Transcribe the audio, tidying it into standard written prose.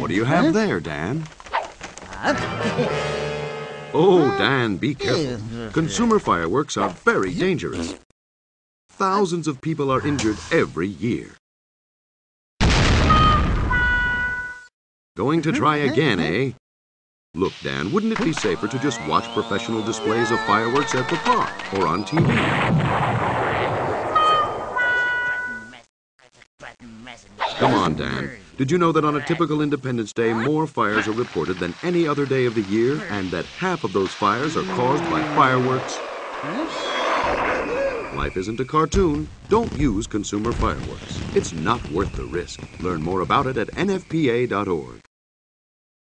What do you have there, Dan? Oh, Dan, be careful. Consumer fireworks are very dangerous. Thousands of people are injured every year. Going to try again, eh? Look, Dan, wouldn't it be safer to just watch professional displays of fireworks at the park or on TV? Come on, Dan. Did you know that on a typical Independence Day, more fires are reported than any other day of the year, and that half of those fires are caused by fireworks? Life isn't a cartoon. Don't use consumer fireworks. It's not worth the risk. Learn more about it at nfpa.org.